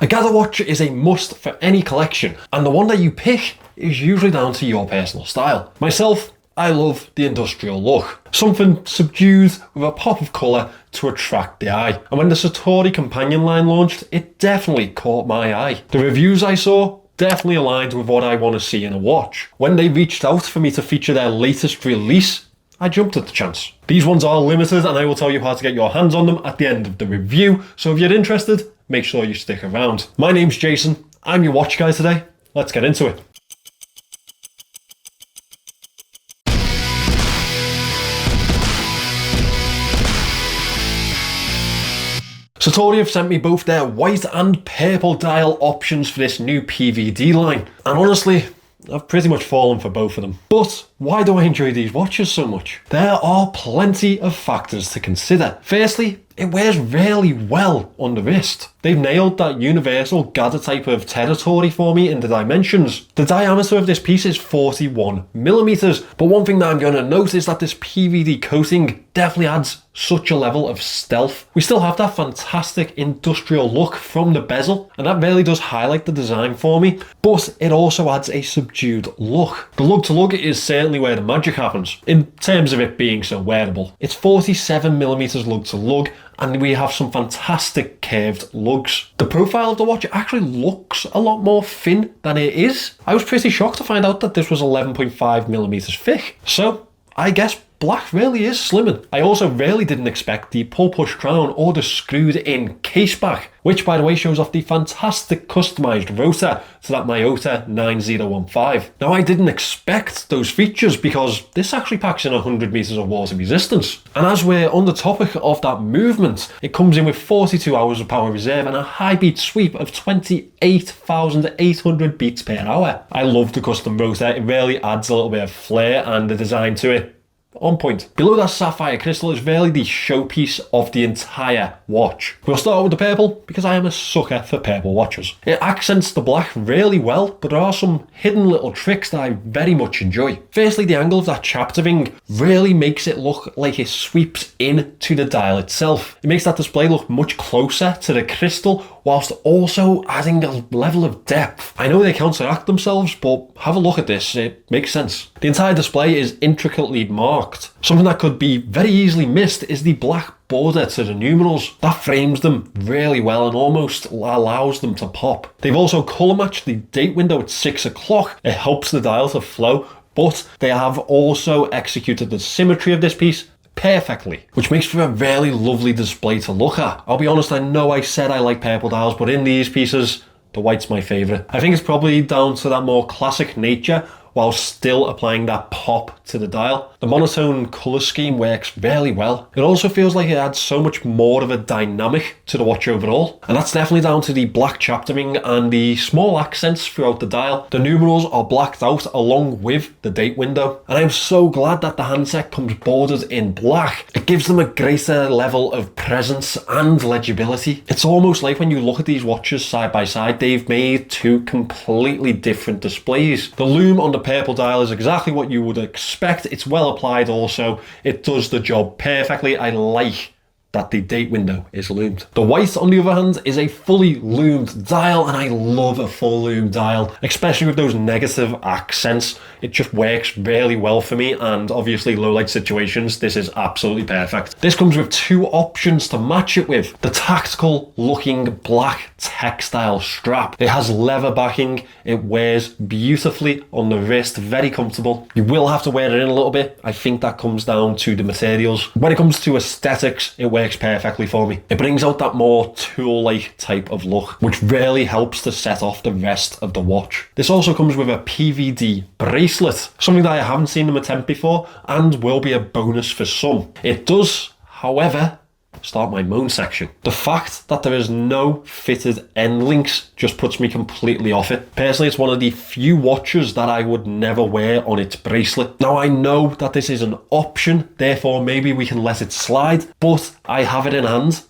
A GADA watch is a must for any collection, and the one that you pick is usually down to your personal style. Myself, I love the industrial look. Something subdued with a pop of colour to attract the eye. And when the Satori Companion line launched, it definitely caught my eye. The reviews I saw definitely aligned with what I want to see in a watch. When they reached out for me to feature their latest release, I jumped at the chance. These ones are limited and I will tell you how to get your hands on them at the end of the review, so if you're interested, make sure you stick around. My name's Jason, I'm your watch guy today. Let's get into it. Satori have sent me both their white and purple dial options for this new PVD line, and honestly, I've pretty much fallen for both of them. But why do I enjoy these watches so much? There are plenty of factors to consider. Firstly, it wears really well on the wrist. They've nailed that universal GADA type of territory for me in the dimensions. The diameter of this piece is 41mm, but one thing that I'm going to note is that this PVD coating definitely adds such a level of stealth. We still have that fantastic industrial look from the bezel, and that really does highlight the design for me, but it also adds a subdued look. The lug to lug is certainly where the magic happens, in terms of it being so wearable. It's 47mm lug to lug, and we have some fantastic curved lugs. The profile of the watch actually looks a lot more thin than it is. I was pretty shocked to find out that this was 11.5mm thick. So I guess black really is slimming. I also really didn't expect the pull push crown or the screwed in case back, which by the way shows off the fantastic customized rotor to that Miyota 9015. Now I didn't expect those features because this actually packs in 100 meters of water resistance. And as we're on the topic of that movement, it comes in with 42 hours of power reserve and a high beat sweep of 28,800 beats per hour. I love the custom rotor, it really adds a little bit of flair, and the design to it, on point. Below that sapphire crystal is really the showpiece of the entire watch. We'll start with the purple because I am a sucker for purple watches. It accents the black really well, but there are some hidden little tricks that I very much enjoy. Firstly, the angle of that chapter ring really makes it look like it sweeps into the dial itself. It makes that display look much closer to the crystal whilst also adding a level of depth. I know they counteract themselves, but have a look at this, it makes sense. The entire display is intricately marked. Something that could be very easily missed is the black border to the numerals. That frames them really well and almost allows them to pop. They've also colour matched the date window at 6 o'clock. It helps the dial to flow, but they have also executed the symmetry of this piece perfectly, which makes for a really lovely display to look at. I'll be honest, I know I said I like purple dials, but in these pieces, the white's my favourite. I think it's probably down to that more classic nature while still applying that pop to the dial. The monotone colour scheme works really well. It also feels like it adds so much more of a dynamic to the watch overall, and that's definitely down to the black chapter ring and the small accents throughout the dial. The numerals are blacked out along with the date window, and I'm so glad that the handset comes bordered in black. It gives them a greater level of presence and legibility. It's almost like when you look at these watches side by side, they've made two completely different displays. The lume on the purple dial is exactly what you would expect. It's well applied also. It does the job perfectly. I like that the date window is loomed. The white, on the other hand, is a fully loomed dial, and I love a full loom dial, especially with those negative accents. It just works really well for me, and obviously low light situations, this is absolutely perfect. This comes with two options to match it with. The tactical looking black textile strap. It has leather backing, it wears beautifully on the wrist, very comfortable. You will have to wear it in a little bit. I think that comes down to the materials. When it comes to aesthetics, it works perfectly for me. It brings out that more tool-like type of look, which really helps to set off the rest of the watch. This also comes with a PVD bracelet, something that I haven't seen them attempt before and will be a bonus for some. It does, however, start my moan section. The fact that there is no fitted end links just puts me completely off it. Personally, it's one of the few watches that I would never wear on its bracelet. Now I know that this is an option, therefore maybe we can let it slide, but I have it in hand,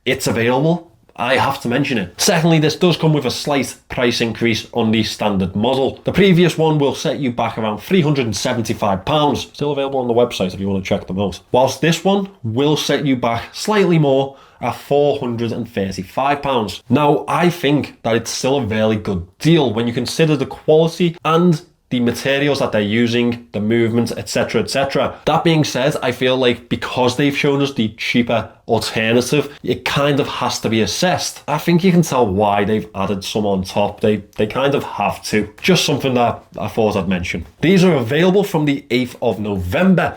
it's available, I have to mention it. Secondly, this does come with a slight price increase on the standard model. The previous one will set you back around £375, still available on the website if you want to check them out. Whilst this one will set you back slightly more at £435. Now, I think that it's still a really good deal when you consider the quality and the materials that they're using, the movement, etc, etc. That being said, I feel like because they've shown us the cheaper alternative, it kind of has to be assessed. I think you can tell why they've added some on top. They kind of have to. Just something that I thought I'd mention. These are available from the 8th of November.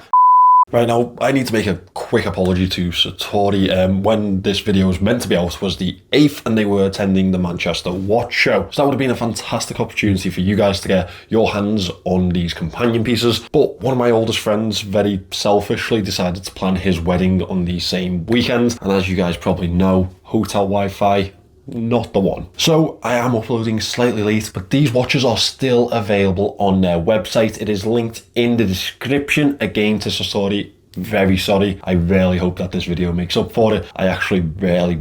Right now, I need to make a quick apology to Satori. When this video was meant to be out was the 8th and they were attending the Manchester Watch Show. So that would have been a fantastic opportunity for you guys to get your hands on these companion pieces. But one of my oldest friends very selfishly decided to plan his wedding on the same weekend. And as you guys probably know, hotel Wi-Fi, not the one. So I am uploading slightly late, but these watches are still available on their website. It is linked in the description. Again, to Satori, very sorry. I really hope that this video makes up for it. I actually really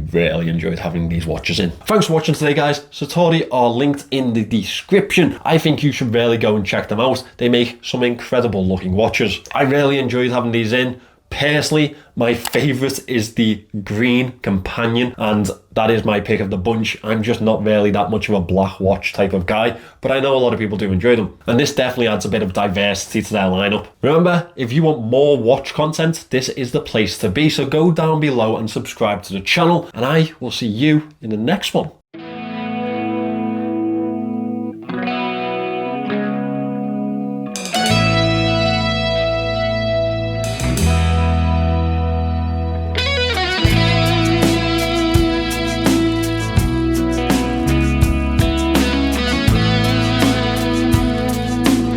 enjoyed having these watches in. Thanks for watching today, guys. Satori are linked in the description. I think you should really go and check them out. They make some incredible looking watches. I really enjoyed having these in. Personally, my favourite is the green Companion, and that is my pick of the bunch. I'm just not really that much of a black watch type of guy, but I know a lot of people do enjoy them. And this definitely adds a bit of diversity to their lineup. Remember, if you want more watch content, this is the place to be. So go down below and subscribe to the channel, and I will see you in the next one.